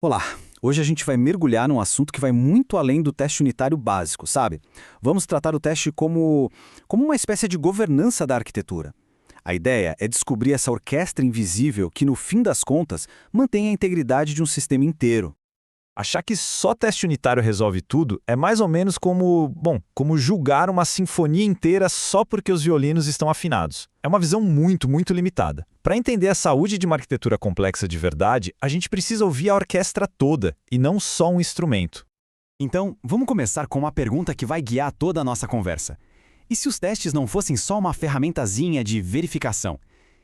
Olá! Hoje a gente vai mergulhar num assunto que vai muito além do teste unitário básico, sabe? Vamos tratar o teste como uma espécie de governança da arquitetura. A ideia é descobrir essa orquestra invisível que, no fim das contas, mantém a integridade de um sistema inteiro. Achar que só teste unitário resolve tudo é mais ou menos como julgar uma sinfonia inteira só porque os violinos estão afinados. É uma visão muito limitada. Para entender a saúde de uma arquitetura complexa de verdade, a gente precisa ouvir a orquestra toda e não só um instrumento. Então, vamos começar com uma pergunta que vai guiar toda a nossa conversa. E se os testes não fossem só uma ferramentazinha de verificação?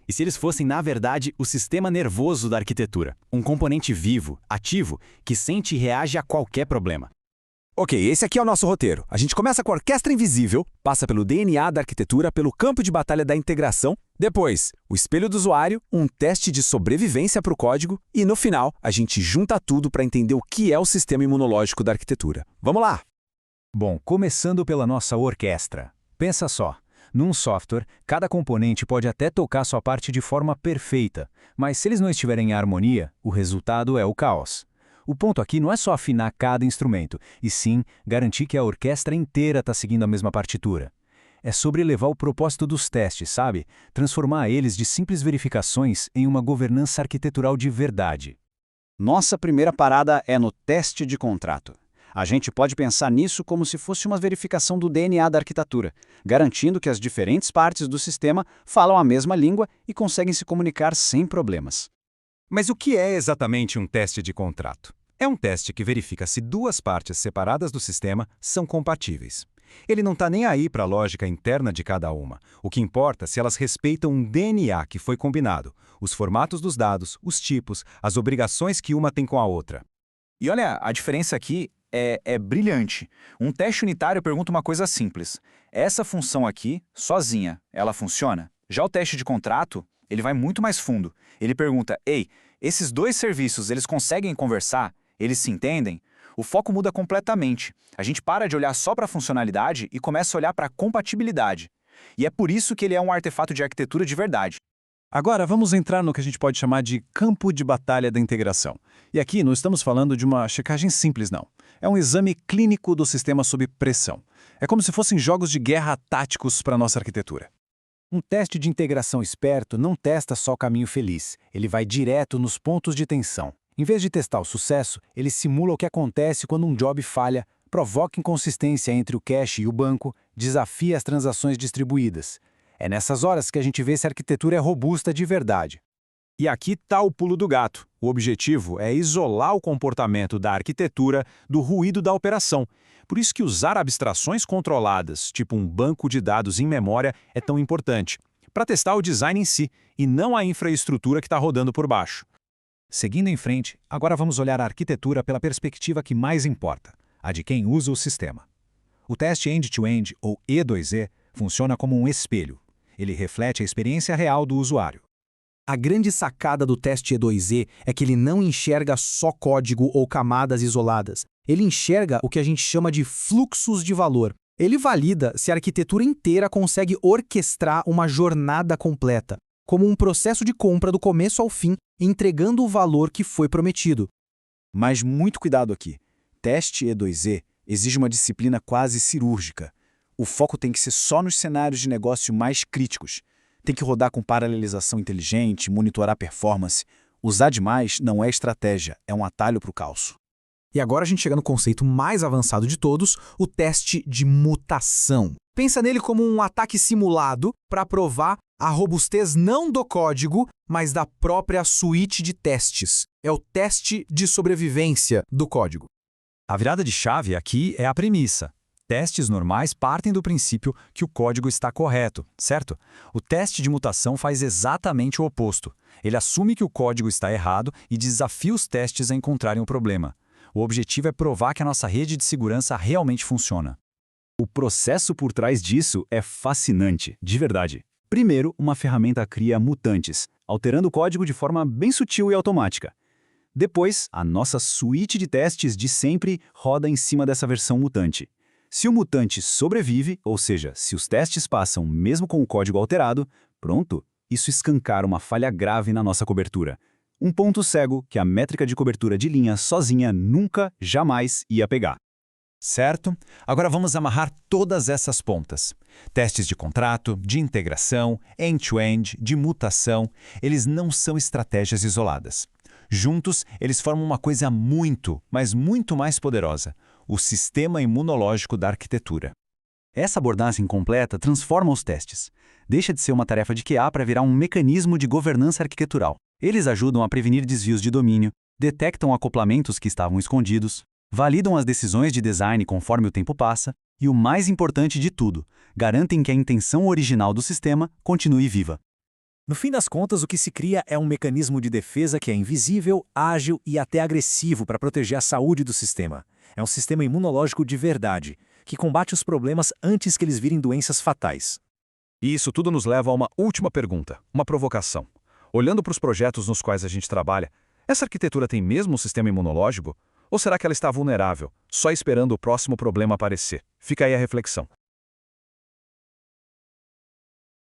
E se eles fossem, na verdade, o sistema nervoso da arquitetura? Um componente vivo, ativo, que sente e reage a qualquer problema. Ok, esse aqui é o nosso roteiro. A gente começa com a orquestra invisível, passa pelo DNA da arquitetura, pelo campo de batalha da integração, depois, o espelho do usuário, um teste de sobrevivência para o código e, no final, a gente junta tudo para entender o que é o sistema imunológico da arquitetura. Vamos lá! Bom, começando pela nossa orquestra. Pensa só. Num software, cada componente pode até tocar sua parte de forma perfeita, mas se eles não estiverem em harmonia, o resultado é o caos. O ponto aqui não é só afinar cada instrumento, e sim garantir que a orquestra inteira está seguindo a mesma partitura. É sobre levar o propósito dos testes, sabe? Transformar eles de simples verificações em uma governança arquitetural de verdade. Nossa primeira parada é no teste de contrato. A gente pode pensar nisso como se fosse uma verificação do DNA da arquitetura, garantindo que as diferentes partes do sistema falam a mesma língua e conseguem se comunicar sem problemas. Mas o que é exatamente um teste de contrato? É um teste que verifica se duas partes separadas do sistema são compatíveis. Ele não está nem aí para a lógica interna de cada uma. O que importa é se elas respeitam um DNA que foi combinado, os formatos dos dados, os tipos, as obrigações que uma tem com a outra. E olha, a diferença aqui é brilhante. Um teste unitário pergunta uma coisa simples. Essa função aqui, sozinha, ela funciona? Já o teste de contrato, ele vai muito mais fundo. Ele pergunta, ei, esses dois serviços, eles conseguem conversar? Eles se entendem? O foco muda completamente. A gente para de olhar só para a funcionalidade e começa a olhar para a compatibilidade. E é por isso que ele é um artefato de arquitetura de verdade. Agora, vamos entrar no que a gente pode chamar de campo de batalha da integração. E aqui não estamos falando de uma checagem simples, não. É um exame clínico do sistema sob pressão. É como se fossem jogos de guerra táticos para a nossa arquitetura. Um teste de integração esperto não testa só o caminho feliz, ele vai direto nos pontos de tensão. Em vez de testar o sucesso, ele simula o que acontece quando um job falha, provoca inconsistência entre o cache e o banco, desafia as transações distribuídas. É nessas horas que a gente vê se a arquitetura é robusta de verdade. E aqui está o pulo do gato. O objetivo é isolar o comportamento da arquitetura do ruído da operação. Por isso que usar abstrações controladas, tipo um banco de dados em memória, é tão importante. Para testar o design em si, e não a infraestrutura que está rodando por baixo. Seguindo em frente, agora vamos olhar a arquitetura pela perspectiva que mais importa, a de quem usa o sistema. O teste end-to-end, ou E2E, funciona como um espelho. Ele reflete a experiência real do usuário. A grande sacada do teste E2E é que ele não enxerga só código ou camadas isoladas. Ele enxerga o que a gente chama de fluxos de valor. Ele valida se a arquitetura inteira consegue orquestrar uma jornada completa, como um processo de compra do começo ao fim, entregando o valor que foi prometido. Mas muito cuidado aqui. Teste E2E exige uma disciplina quase cirúrgica. O foco tem que ser só nos cenários de negócio mais críticos. Tem que rodar com paralelização inteligente, monitorar performance. Usar demais não é estratégia, é um atalho para o caos. E agora a gente chega no conceito mais avançado de todos, o teste de mutação. Pensa nele como um ataque simulado para provar a robustez não do código, mas da própria suíte de testes. É o teste de sobrevivência do código. A virada de chave aqui é a premissa. Testes normais partem do princípio que o código está correto, certo? O teste de mutação faz exatamente o oposto. Ele assume que o código está errado e desafia os testes a encontrarem o problema. O objetivo é provar que a nossa rede de segurança realmente funciona. O processo por trás disso é fascinante, de verdade. Primeiro, uma ferramenta cria mutantes, alterando o código de forma bem sutil e automática. Depois, a nossa suíte de testes de sempre roda em cima dessa versão mutante. Se o mutante sobrevive, ou seja, se os testes passam mesmo com o código alterado, pronto, isso escancara uma falha grave na nossa cobertura. Um ponto cego que a métrica de cobertura de linha sozinha nunca, jamais ia pegar. Certo? Agora vamos amarrar todas essas pontas. Testes de contrato, de integração, end-to-end, de mutação, eles não são estratégias isoladas. Juntos, eles formam uma coisa muito, mas muito mais poderosa: o sistema imunológico da arquitetura. Essa abordagem completa transforma os testes. Deixa de ser uma tarefa de QA para virar um mecanismo de governança arquitetural. Eles ajudam a prevenir desvios de domínio, detectam acoplamentos que estavam escondidos, validam as decisões de design conforme o tempo passa e, o mais importante de tudo, garantem que a intenção original do sistema continue viva. No fim das contas, o que se cria é um mecanismo de defesa que é invisível, ágil e até agressivo para proteger a saúde do sistema. É um sistema imunológico de verdade, que combate os problemas antes que eles virem doenças fatais. E isso tudo nos leva a uma última pergunta, uma provocação. Olhando para os projetos nos quais a gente trabalha, essa arquitetura tem mesmo um sistema imunológico? Ou será que ela está vulnerável, só esperando o próximo problema aparecer? Fica aí a reflexão.